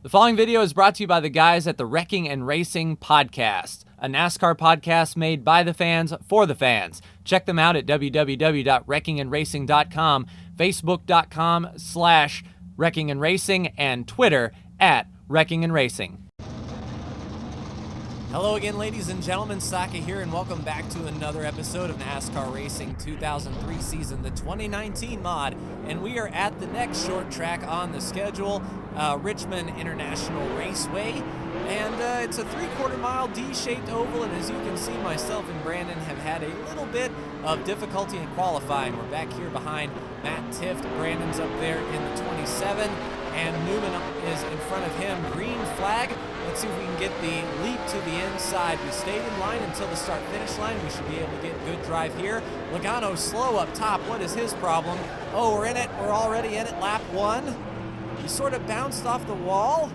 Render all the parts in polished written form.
The following video is brought to you by the guys at the Wrecking and Racing Podcast, a NASCAR podcast made by the fans for the fans. Check them out at www.wreckingandracing.com, facebook.com/wreckingandracing, and Twitter @wreckingandracing. Hello again, ladies and gentlemen. Saka here, and welcome back to another episode of NASCAR Racing 2003 season, the 2019 mod. And we are at the next short track on the schedule, Richmond International Raceway. And it's a 3/4 mile D-shaped oval, and as you can see, myself and Brandon have had a little bit of difficulty in qualifying. We're back here behind Matt Tifft. Brandon's up there in the 27, and Newman is in front of him. Green flag. Let's see if we can get the leap to the inside. We stayed in line until the start-finish line. We should be able to get good drive here. Logano slow up top. What is his problem? Oh, we're in it. We're already in it. Lap 1. He sort of bounced off the wall.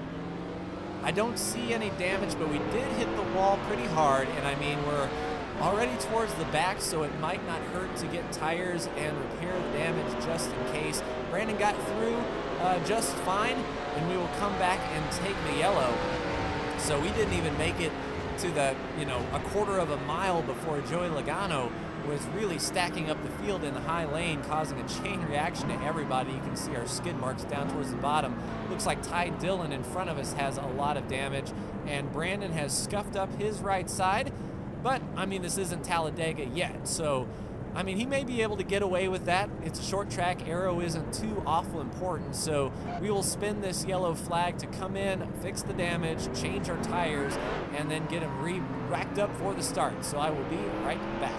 I don't see any damage, but we did hit the wall pretty hard. And I mean, we're already towards the back, so it might not hurt to get tires and repair the damage just in case. Brandon got through just fine, and we will come back and take the yellow. So we didn't even make it to the, a quarter of a mile before Joey Logano was really stacking up the field in the high lane, causing a chain reaction to everybody. You can see our skid marks down towards the bottom. Looks like Ty Dillon in front of us has a lot of damage, and Brandon has scuffed up his right side. But, I mean, this isn't Talladega yet, so, I mean, he may be able to get away with that. It's a short track. Aero isn't too awful important, so we will spin this yellow flag to come in, fix the damage, change our tires, and then get him racked up for the start. So I will be right back.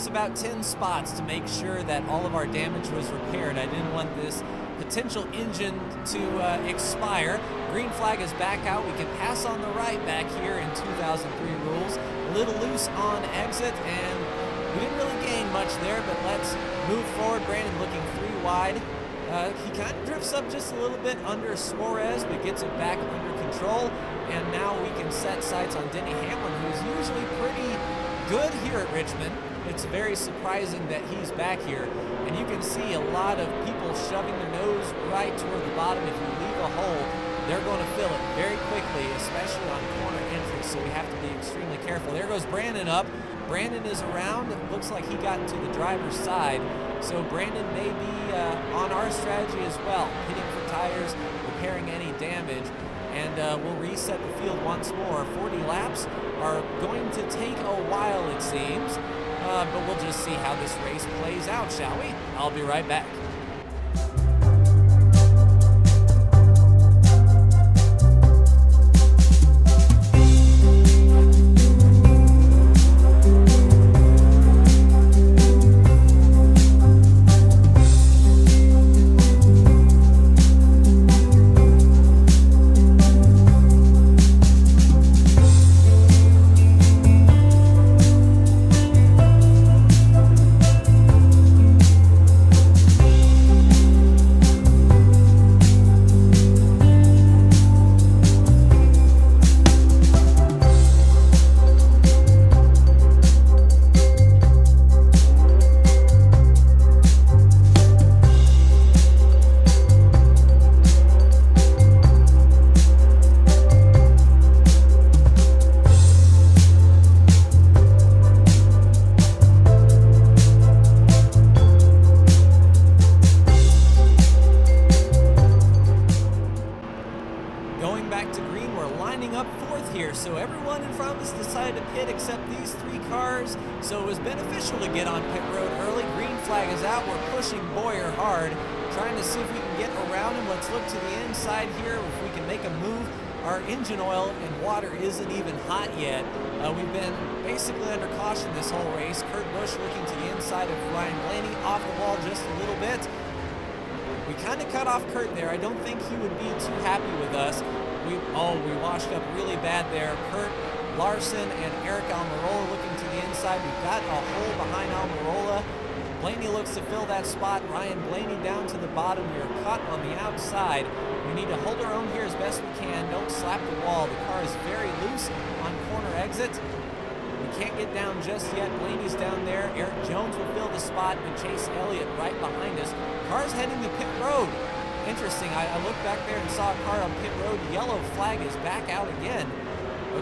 About 10 spots to make sure that all of our damage was repaired. I didn't want this potential engine to expire. Green flag is back out. We can pass on the right back here in 2003 rules. A little loose on exit, and we didn't really gain much there, but let's move forward. Brandon looking 3 wide. He kind of drifts up just a little bit under Suarez, but gets it back under control. And now we can set sights on Denny Hamlin, who's usually pretty good here at Richmond. It's very surprising that he's back here, and you can see a lot of people shoving their nose right toward the bottom. If you leave a hole, they're going to fill it very quickly, especially on corner entries, so we have to be extremely careful. There goes Brandon up. Brandon is around. It looks like he got to the driver's side, so Brandon may be on our strategy as well, hitting for tires, repairing any damage, and we'll reset the field once more. 40 laps are going to take a while, it seems. But we'll just see how this race plays out, shall we? I'll be right back. everyone in front of us decided to pit except these 3 cars, so it was beneficial to get on pit road early. Green flag is out. We're pushing Boyer hard, trying to see if we can get around him. Let's look to the inside here if we can make a move. Our engine oil and water isn't even hot yet. We've been basically under caution this whole race. Kurt Busch looking to the inside of Ryan Blaney, off the wall just a little bit. We kind of cut off Kurt there. I don't think he would be too happy with us. We washed up really bad there. Kurt Larson and Eric Almirola looking to the inside. We've got a hole behind Almirola. Blaney looks to fill that spot. Ryan Blaney down to the bottom. We are caught on the outside. We need to hold our own here as best we can. Don't slap the wall. The car is very loose on corner exit. We can't get down just yet. Blaney's down there. Eric Jones will fill the spot, and Chase Elliott right behind us. Car's heading to pit road. Interesting. I looked back there and saw a car on pit road. Yellow flag is back out again.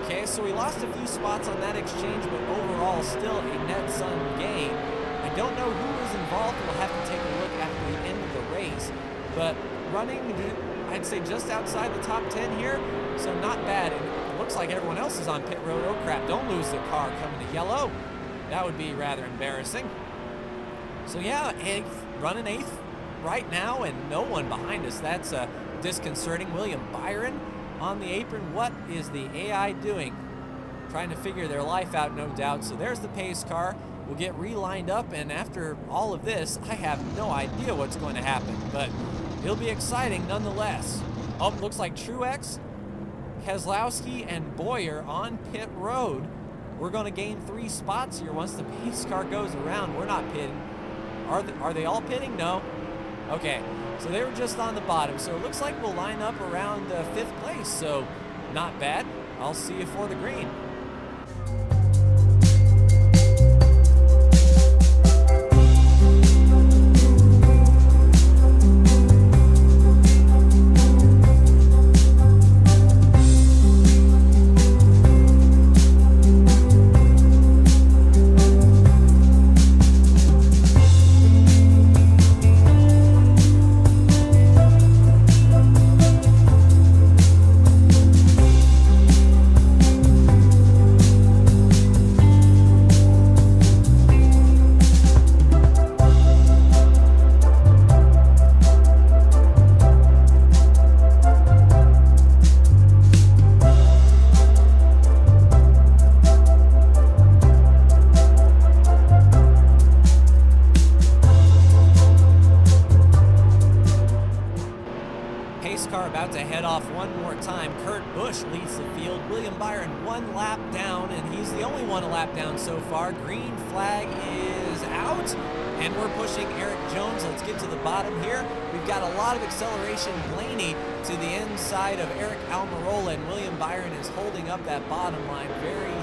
Okay, so we lost a few spots on that exchange, but overall still a net sum gain. I don't know who was involved. We'll have to take a look after the end of the race. But running, I'd say just outside the top 10 here, so not bad. And it looks like everyone else is on pit road. Oh crap, don't lose the car coming to yellow. That would be rather embarrassing. So yeah, running 8th right now and no one behind us. That's disconcerting. William Byron on the apron. What is the AI doing? Trying to figure their life out, no doubt. So there's the pace car. We'll get relined up, and after all of this, I have no idea what's going to happen, but it'll be exciting nonetheless. Oh, looks like Truex, Keselowski, and Boyer on pit road. We're going to gain 3 spots here once the pace car goes around. We're not pitting. Are they all pitting? No. Okay, so they were just on the bottom, so it looks like we'll line up around 5th place, so not bad. I'll see you for the green. About to head off one more time. Kurt Busch leads the field. William Byron 1 lap down, and he's the only one a lap down so far. Green flag is out, and we're pushing Eric Jones. Let's get to the bottom here. We've got a lot of acceleration. Blaney to the inside of Eric Almirola, and William Byron is holding up that bottom line very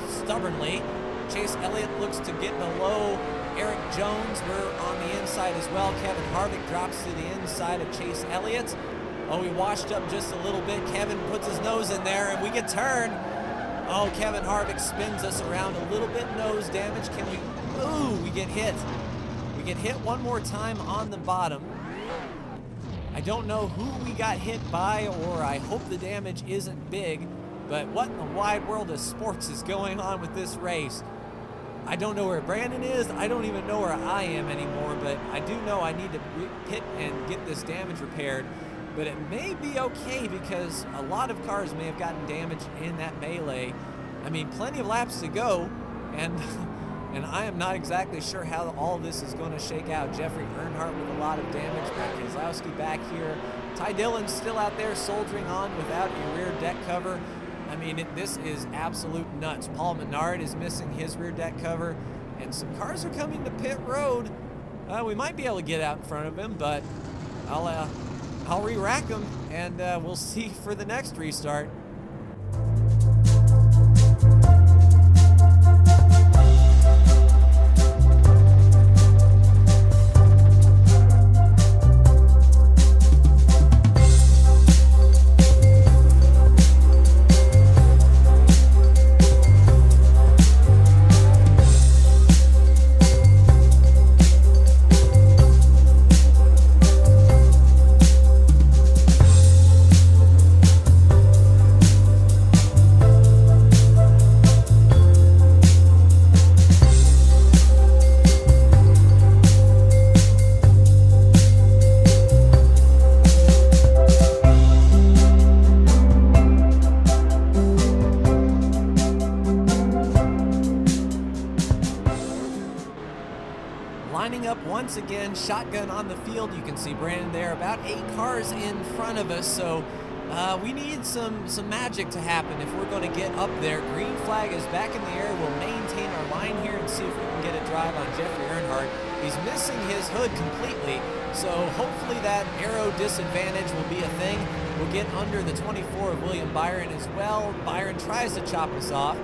stubbornly. Chase Elliott looks to get below Eric Jones. We're on the inside as well. Kevin Harvick drops to the inside of Chase Elliott. Oh, we washed up just a little bit. Kevin puts his nose in there, and we get turned. Oh, Kevin Harvick spins us around a little bit. Nose damage. Can we? Ooh, we get hit. We get hit one more time on the bottom. I don't know who we got hit by, or I hope the damage isn't big, but what in the wide world of sports is going on with this race? I don't know where Brandon is. I don't even know where I am anymore, but I do know I need to pit and get this damage repaired. But it may be okay because a lot of cars may have gotten damaged in that melee. I mean, plenty of laps to go, and I am not exactly sure how all this is going to shake out. Jeffrey Earnhardt with a lot of damage. Brad Keselowski back here. Ty Dillon's still out there soldiering on without a rear deck cover. I mean, this is absolute nuts. Paul Menard is missing his rear deck cover, and some cars are coming to pit road. We might be able to get out in front of him, but I'll re-rack them, and we'll see for the next restart. up once again, shotgun on the field. You can see Brandon there, about 8 cars in front of us. So we need some magic to happen if we're going to get up there. Green flag is back in the air. We'll maintain our line here and see if we can get a drive on Jeffrey Earnhardt. He's missing his hood completely, so hopefully that aero disadvantage will be a thing. We'll get under the 24 of William Byron as well. Byron tries to chop us off,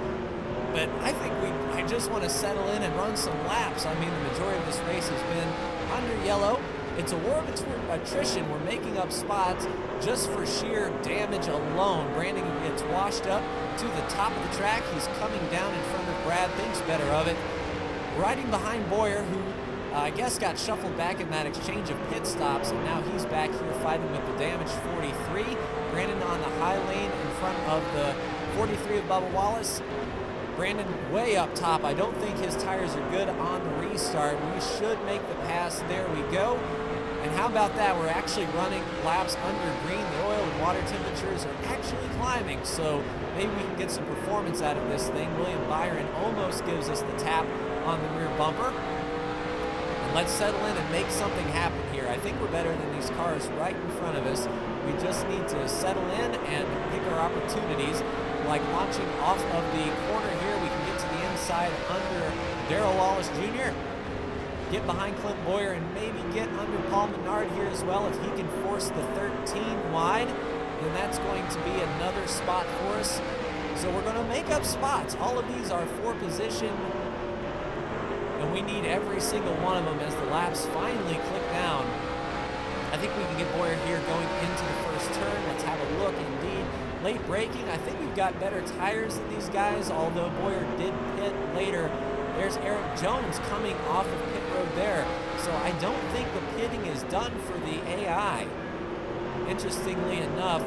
but I think I just want to settle in and run some laps. I mean, the majority of this race has been under yellow. It's a war of attrition. We're making up spots just for sheer damage alone. Brandon gets washed up to the top of the track. He's coming down in front of Brad, thinks better of it. Riding behind Boyer, who I guess got shuffled back in that exchange of pit stops, and now he's back here fighting with the damaged 43. Brandon on the high lane in front of the 43 of Bubba Wallace. Brandon way up top. I don't think his tires are good on the restart. We should make the pass. There we go. And how about that? We're actually running laps under green. The oil and water temperatures are actually climbing, so maybe we can get some performance out of this thing. William Byron almost gives us the tap on the rear bumper. And let's settle in and make something happen here. I think we're better than these cars right in front of us. We just need to settle in and pick our opportunities, like launching off of the corner here. We can get to the inside under Darrell Wallace Jr., get behind Clint Boyer, and maybe get under Paul Menard here as well. If he can force the 13 wide, then that's going to be another spot for us. So we're going to make up spots. All of these are for position, and we need every single one of them as the laps finally click down. I think we can get Boyer here going into the first turn. Let's have a look. Indeed, late braking. I think we've got better tires than these guys, although Boyer did pit later. There's Eric Jones coming off of pit road there. So I don't think the pitting is done for the AI. Interestingly enough,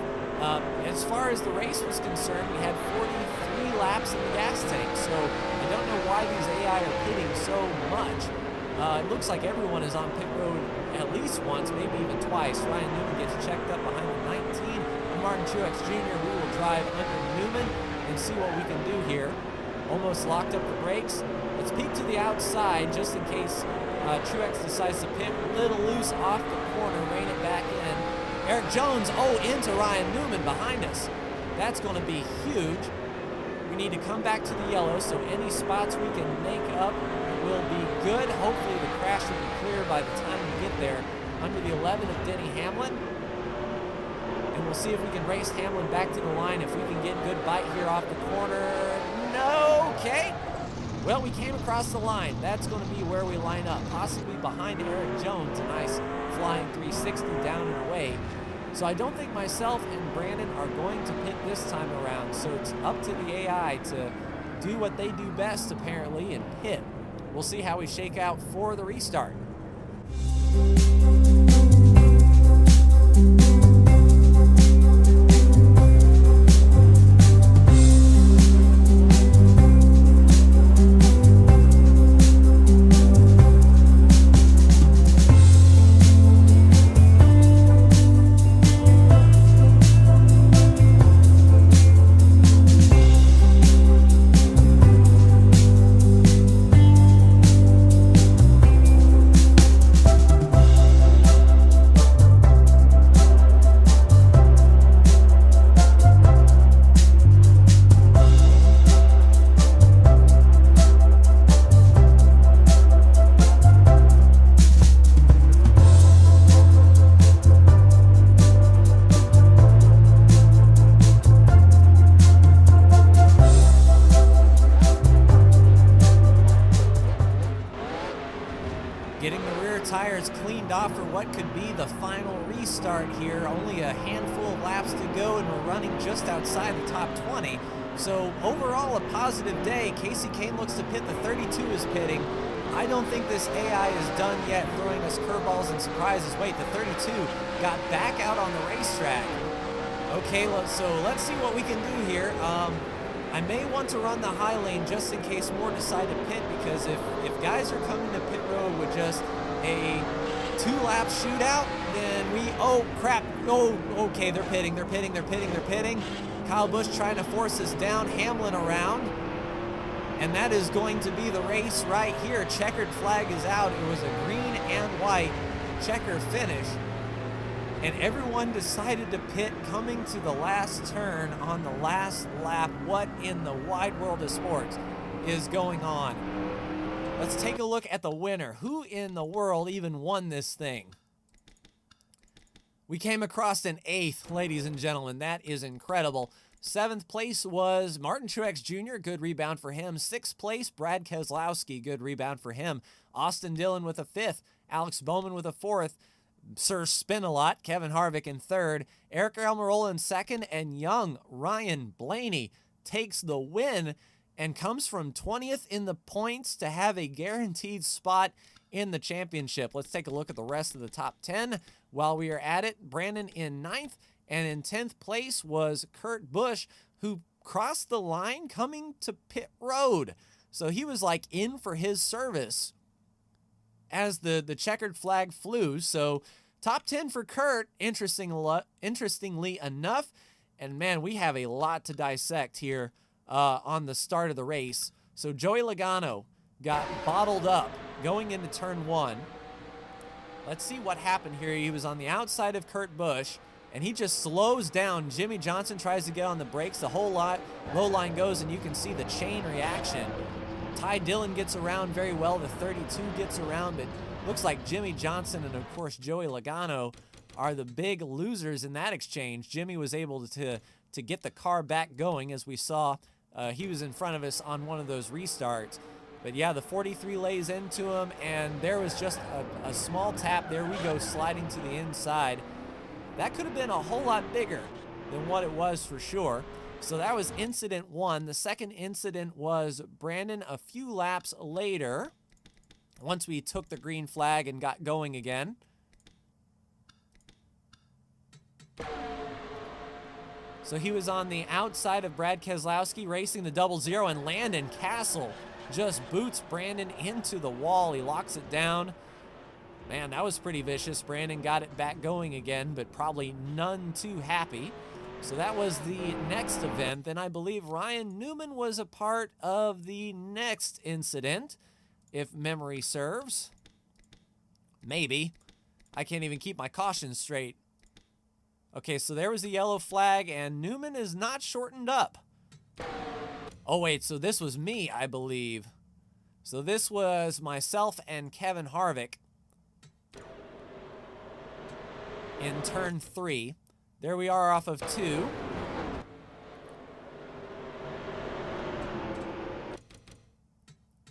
as far as the race was concerned, we had 43 laps in the gas tank. So I don't know why these AI are pitting so much. It looks like everyone is on pit road at least once, maybe even twice. Ryan Newman gets checked up behind the 19. And Martin Truex Jr. We will drive under Newman and see what we can do here. Almost locked up the brakes. Let's peek to the outside just in case Truex decides to pit. Little loose off the corner, rein it back in. Eric Jones, into Ryan Newman behind us. That's going to be huge. We need to come back to the yellow, so any spots we can make up will be good. Hopefully the crash will be clear by the time we get there. Under the 11 of Denny Hamlin. And we'll see if we can race Hamlin back to the line, if we can get good bite here off the corner. No, okay. Well, we came across the line. That's going to be where we line up, possibly behind Eric Jones. A nice flying 360 down and away. So I don't think myself and Brandon are going to pit this time around. So it's up to the AI to do what they do best, apparently, and pit. We'll see how we shake out for the restart. Getting the rear tires cleaned off for what could be the final restart here. Only a handful of laps to go, and we're running just outside the top 20. So overall, a positive day. Casey Kane looks to pit. The 32 is pitting. I don't think this AI is done yet, throwing us curveballs and surprises. Wait, the 32 got back out on the racetrack. Okay, so let's see what we can do here. I may want to run the high lane just in case more decide to pit, because if guys are coming to pit road with just a 2-lap shootout, then oh crap, okay, they're pitting. Kyle Busch trying to force us down, Hamlin around, And that is going to be the race right here. Checkered flag is out. It was a green and white checker finish. And everyone decided to pit coming to the last turn on the last lap. What in the wide world of sports is going on? Let's take a look at the winner. Who in the world even won this thing? We came across an 8th, ladies and gentlemen. That is incredible. 7th place was Martin Truex Jr., good rebound for him. 6th place, Brad Keselowski, good rebound for him. Austin Dillon with a 5th. Alex Bowman with a 4th. Sir Spin-A-Lot, Kevin Harvick in 3rd. Eric Almirola in 2nd. And young Ryan Blaney takes the win and comes from 20th in the points to have a guaranteed spot in the championship. Let's take a look at the rest of the top 10 while we are at it. Brandon in 9th. And in 10th place was Kurt Busch, who crossed the line coming to pit road. So he was like in for his service as the checkered flag flew. So top 10 for Kurt, interestingly enough. And man, we have a lot to dissect here on the start of the race. So Joey Logano got bottled up going into turn 1. Let's see what happened here. He was on the outside of Kurt Busch, and he just slows down. Jimmy Johnson tries to get on the brakes. The whole low line goes, and you can see the chain reaction. Ty Dillon gets around very well. The 32 gets around, but looks like Jimmy Johnson and, of course, Joey Logano are the big losers in that exchange. Jimmy was able to get the car back going, as we saw. He was in front of us on one of those restarts. But yeah, the 43 lays into him, and there was just a small tap. There we go, sliding to the inside. That could have been a whole lot bigger than what it was for sure. So that was incident 1. The second incident was Brandon a few laps later, once we took the green flag and got going again. So he was on the outside of Brad Keselowski racing the 00, and Landon Castle just boots Brandon into the wall. He locks it down. Man, that was pretty vicious. Brandon got it back going again, but probably none too happy. So that was the next event. Then I believe Ryan Newman was a part of the next incident, if memory serves. Maybe. I can't even keep my caution straight. Okay, so there was the yellow flag, and Newman is not shortened up. Oh, wait, so this was me, I believe. So this was myself and Kevin Harvick in turn 3. There we are off of 2.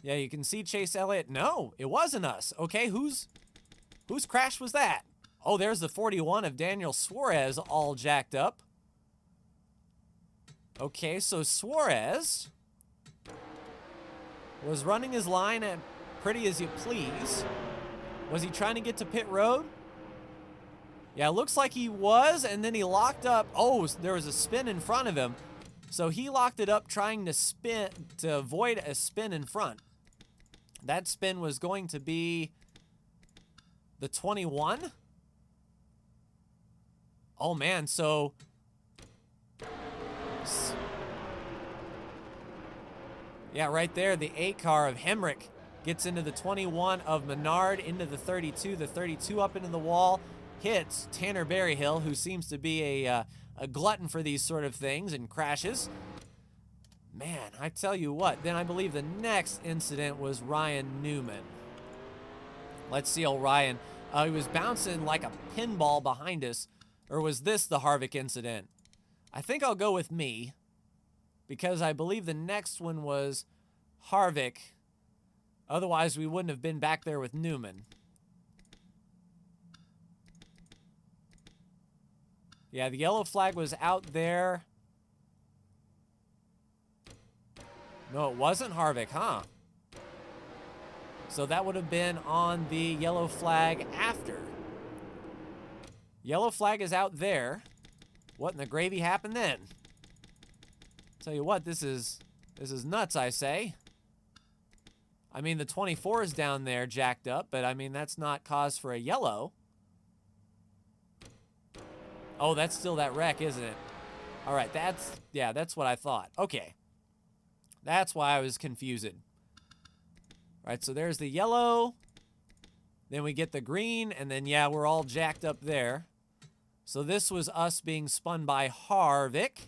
Yeah, you can see Chase Elliott. No, it wasn't us. Okay, whose crash was that? Oh, there's the 41 of Daniel Suarez all jacked up. Okay, so Suarez was running his line at pretty as you please. Was he trying to get to pit road? Yeah, it looks like he was, and then he locked up. Oh, there was a spin in front of him. So he locked it up trying to spin, to avoid a spin in front. That spin was going to be the 21. Oh, man, so... yeah, right there, the 8 car of Hemrick gets into the 21 of Menard, into the 32. The 32 up into the wall, hits Tanner Berryhill, who seems to be a glutton for these sort of things, and crashes. Man, I tell you what, then I believe the next incident was Ryan Newman. Let's see old Ryan. He was bouncing like a pinball behind us. Or was this the Harvick incident? I think I'll go with me, because I believe the next one was Harvick. Otherwise, we wouldn't have been back there with Newman. Yeah, the yellow flag was out there. No, it wasn't Harvick, huh? So that would have been on the yellow flag after. Yellow flag is out there. What in the gravy happened then? Tell you what, this is nuts, I say. I mean, the 24 is down there jacked up, but I mean, that's not cause for a yellow. Oh, that's still that wreck, isn't it? All right, that's what I thought. Okay. That's why I was confused. Right, so there's the yellow. Then we get the green, and then, yeah, we're all jacked up there. So this was us being spun by Harvick.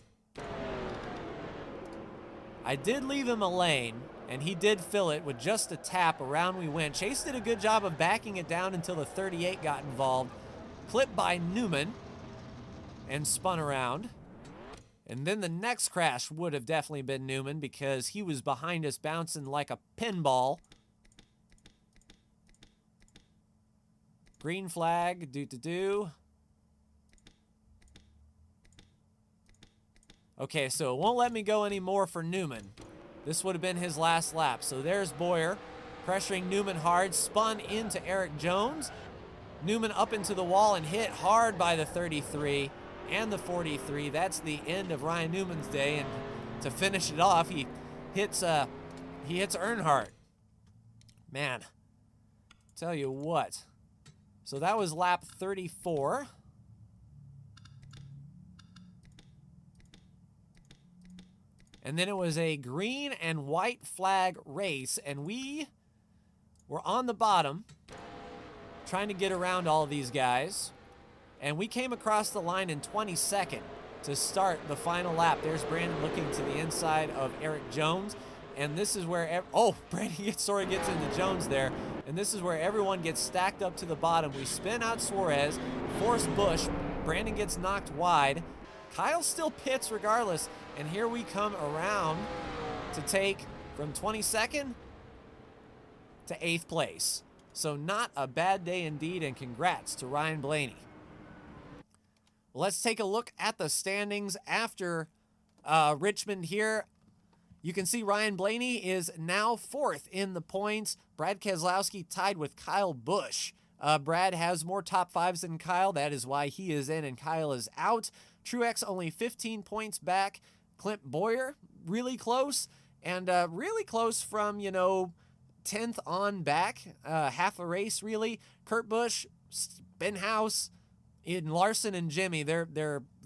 I did leave him a lane, and he did fill it with just a tap. Around we went. Chase did a good job of backing it down until the 38 got involved. Clipped by Newman and spun around. And then the next crash would have definitely been Newman because he was behind us bouncing like a pinball. Green flag, do. Okay, so it won't let me go anymore for Newman. This would have been his last lap. So there's Boyer pressuring Newman hard, spun into Eric Jones. Newman up into the wall and hit hard by the 33 and the 43. That's the end of Ryan Newman's day. And to finish it off, he hits Earnhardt. Man, tell you what. So that was lap 34. And then it was a green and white flag race, and we were on the bottom trying to get around all these guys. And we came across the line in 22nd to start the final lap. There's Brandon looking to the inside of Eric Jones. And this is where, Brandon sort of gets into Jones there. And this is where everyone gets stacked up to the bottom. We spin out Suarez, force Busch. Brandon gets knocked wide. Kyle still pits regardless. And here we come around to take from 22nd to 8th place. So not a bad day indeed, and congrats to Ryan Blaney. Let's take a look at the standings after Richmond here. You can see Ryan Blaney is now 4th in the points. Brad Keselowski tied with Kyle Busch. Brad has more top 5s than Kyle. That is why he is in and Kyle is out. Truex only 15 points back. Clint Boyer, really close. And really close from, 10th on back. Half a race, really. Kurt Busch, Stenhouse, in Larson and Jimmy, they're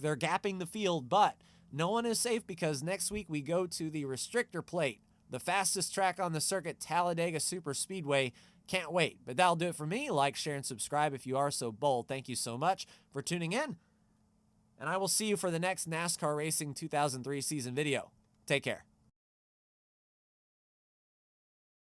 gapping the field, but no one is safe because next week we go to the restrictor plate, the fastest track on the circuit, Talladega Super Speedway. Can't wait. But that'll do it for me. Like, share, and subscribe if you are so bold. Thank you so much for tuning in, and I will see you for the next NASCAR Racing 2003 season video. Take care.